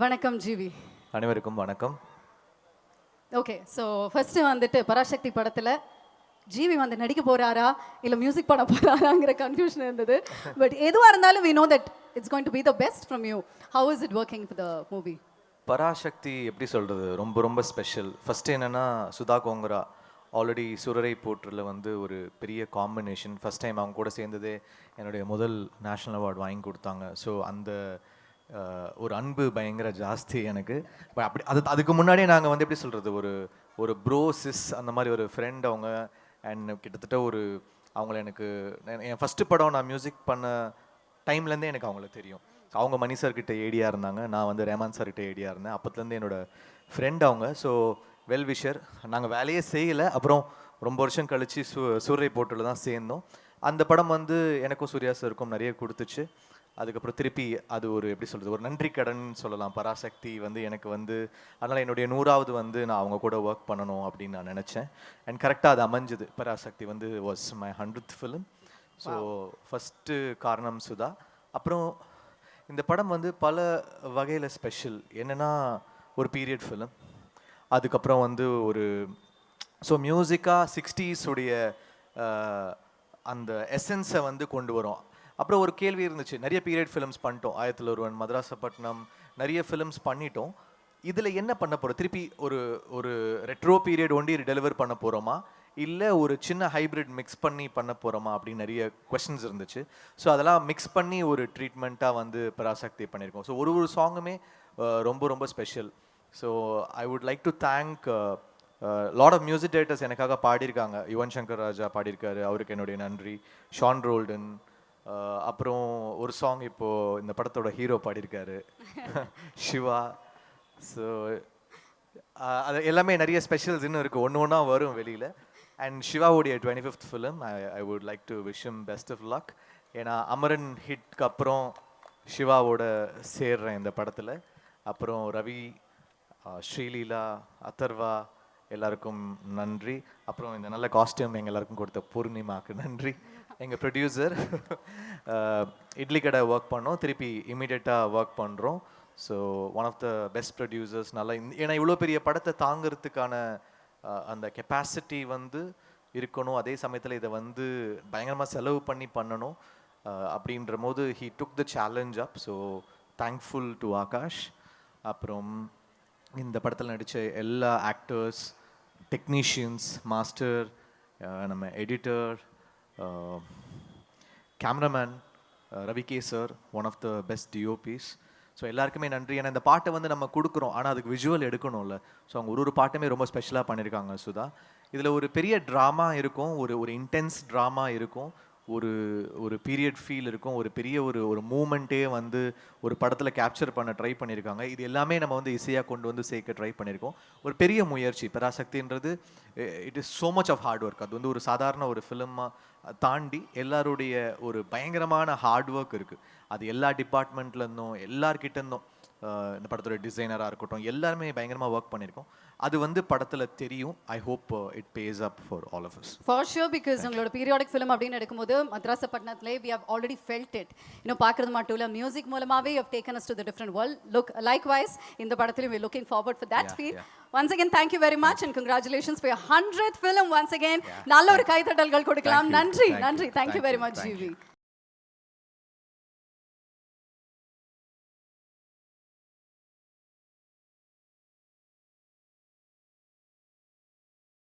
வணக்கம் ஜிவி. அனைவருக்கும் வணக்கம். ஓகே, ஸோ ஃபர்ஸ்ட்டு வந்துட்டு பராசக்தி படத்தில் ஜிவி வந்து நடிக்க போகிறாரா இல்லை மியூசிக் பண்ண போகிறாராங்கிற கன்ஃபியூஷன் இருந்தது. பட் எதுவாக இருந்தாலும் we know that it's going to be the best from you. How is it working for the movie? Parasakthi எப்படி சொல்கிறது, ரொம்ப ரொம்ப ஸ்பெஷல். ஃபஸ்ட்டு என்னென்னா, சுதா கோங்கரா ஆல்ரெடி சுரரை போற்றில் வந்து ஒரு பெரிய காம்பினேஷன். ஃபஸ்ட் டைம் அவங்க கூட சேர்ந்ததே என்னுடைய முதல் நேஷ்னல் அவார்டு வாங்கி கொடுத்தாங்க. ஸோ அந்த ஒரு அன்பு பயங்கர ஜாஸ்தி எனக்கு. அப்படி அதுக்கு முன்னாடியே நாங்கள் வந்து எப்படி சொல்கிறது, ஒரு ப்ரோ சிஸ் அந்த மாதிரி ஒரு ஃப்ரெண்ட் அவங்க. அண்ட் கிட்டத்தட்ட அவங்கள எனக்கு என் ஃபஸ்ட்டு படம் நான் மியூசிக் பண்ண டைம்லேருந்தே எனக்கு அவங்கள தெரியும். அவங்க மணி சார்கிட்ட ஏடியாக இருந்தாங்க, நான் வந்து ரேமான் சார்கிட்ட ஏடியாக இருந்தேன். அப்போத்துலேருந்து என்னோட ஃப்ரெண்ட் அவங்க. So well wisher. நாங்கள் வேலையே செய்யலை. அப்புறம் ரொம்ப வருஷம் கழித்து சூரை போட்டில் தான் சேர்ந்தோம். அந்த படம் வந்து எனக்கும் சூர்யா சாருக்கும் நிறைய கொடுத்துச்சு. அதுக்கப்புறம் திருப்பி அது எப்படி சொல்கிறது, ஒரு நன்றி கடன் சொல்லலாம். பராசக்தி வந்து எனக்கு வந்து அதனால் என்னுடைய 100வது வந்து நான் அவங்க கூட ஒர்க் பண்ணணும் அப்படின்னு நான் நினச்சேன். அண்ட் கரெக்டாக அது அமைஞ்சுது. பராசக்தி வந்து was my 100th film. So first காரணம் சுதா. அப்புறம் இந்த படம் வந்து பல வகையில் ஸ்பெஷல். என்னென்னா, ஒரு பீரியட் ஃபிலிம். அதுக்கப்புறம் வந்து ஸோ மியூசிக்காக 60s உடைய அந்த எசன்ஸை வந்து கொண்டு வரும். அப்புறம் ஒரு கேள்வி இருந்துச்சு, நிறைய பீரியட் ஃபிலிம்ஸ் பண்ணிட்டோம். 1001, மதராசப்பட்டினம், நிறைய ஃபிலிம்ஸ் பண்ணிட்டோம். இதில் என்ன பண்ண போகிறோம்? திருப்பி ஒரு ரெட்ரோ பீரியட் ஒண்டி டெலிவர் பண்ண போகிறோமா, இல்லை ஒரு சின்ன ஹைப்ரிட் மிக்ஸ் பண்ணி பண்ண போகிறோமா அப்படின்னு நிறைய கொஸ்டின்ஸ் இருந்துச்சு. ஸோ அதெல்லாம் மிக்ஸ் பண்ணி ஒரு ட்ரீட்மெண்ட்டாக வந்து பராசக்தி பண்ணியிருக்கோம். ஸோ ஒரு சாங்குமே ரொம்ப ரொம்ப special. So I would like to thank lot of music directors எனக்காக பாடியிருக்காங்க. யுவன் சங்கர் ராஜா பாடியிருக்காரு, அவருக்கு என்னுடைய நன்றி. ஷான் ரோல்டன். அப்புறம் ஒரு சாங் இப்போது இந்த படத்தோட ஹீரோ பாடியிருக்காரு, சிவா. ஸோ அது எல்லாமே நிறைய ஸ்பெஷல்ஸ் இன்னும் இருக்குது, ஒன்று ஒன்றா வரும் வெளியில். அண்ட் சிவாவுடைய 25th film, I would like to wish him best of luck. ஏன்னா அமரன் ஹிட்க்கு அப்புறம் சிவாவோட சேர்றேன் இந்த படத்தில். அப்புறம் ரவி, ஸ்ரீலீலா, அதர்வா எல்லாருக்கும் நன்றி. அப்புறம் இந்த நல்ல காஸ்டியூம் எங்கள் எல்லாருக்கும் கொடுத்த பூர்ணிமாவுக்கு நன்றி. எங்கள் ப்ரொடியூசர் இட்லி கடை ஒர்க் பண்ணோம், திருப்பி இமீடியட்டாக ஒர்க் பண்ணுறோம். So one of the best producers. நல்லா ஏன்னா இவ்வளோ பெரிய படத்தை தாங்கிறதுக்கான அந்த கெப்பாசிட்டி வந்து இருக்கணும். அதே சமயத்தில் இதை வந்து பயங்கரமாக செலவு பண்ணி பண்ணணும். அப்படின்ற போது he took the challenge up. So thankful to Akash. அப்புறம் இந்த படத்தில் நடித்த எல்லா ஆக்டர்ஸ், டெக்னீஷியன்ஸ், மாஸ்டர், நம்ம editor, cameraman Ravi K sir, one of the best DOPs. ஸோ எல்லாருக்குமே நன்றி. ஏன்னா இந்த பாட்டை வந்து நம்ம கொடுக்குறோம், ஆனால் அதுக்கு விஷுவல் எடுக்கணும்ல. ஸோ அவங்க ஒரு பாட்டுமே ரொம்ப ஸ்பெஷலாக பண்ணியிருக்காங்க சுதா. இதில் ஒரு பெரிய ட்ராமா இருக்கும், ஒரு இன்டென்ஸ் ட்ராமா இருக்கும், ஒரு பீரியட் ஃபீல் இருக்கும், ஒரு பெரிய ஒரு மூமெண்ட்டே வந்து ஒரு படத்தில் கேப்சர் பண்ண ட்ரை பண்ணியிருக்காங்க. இது எல்லாமே நம்ம வந்து இசையாக கொண்டு வந்து சேர்க்க ட்ரை பண்ணியிருக்கோம். ஒரு பெரிய முயற்சி பராசக்தின்றது. It is so much of hard work. அது வந்து ஒரு சாதாரண ஒரு ஃபிலிமாக தாண்டி எல்லாருடைய ஒரு பயங்கரமான ஹார்ட் ஒர்க் இருக்குது. அது எல்லா டிபார்ட்மெண்ட்லேருந்தும் எல்லார்கிட்டேருந்தும், இந்த படத்தோட டிசைனராக இருக்கட்டும், எல்லாருமே பயங்கரமாக ஒர்க் பண்ணியிருக்கோம். அது வந்து படத்தில் தெரியும். I hope it pays up for all of us. For sure, because உங்களோட பீரியாடிக் ஃபிலிம் அப்படின்னு எடுக்கும்போது மத்ராசப்பட்டினத்திலே we have already felt it. இன்னும் பார்க்குறது மட்டும் இல்லை, மியூசிக் மூலமாகவே you have taken us to the different world. Look likewise இந்த படத்திலும் we looking forward for that feel. Once again thank you very much and congratulations for your 100th film. Once again நல்ல ஒரு கைத்தட்டல்கள் கொடுக்கலாம். நன்றி. Thank you very much GV.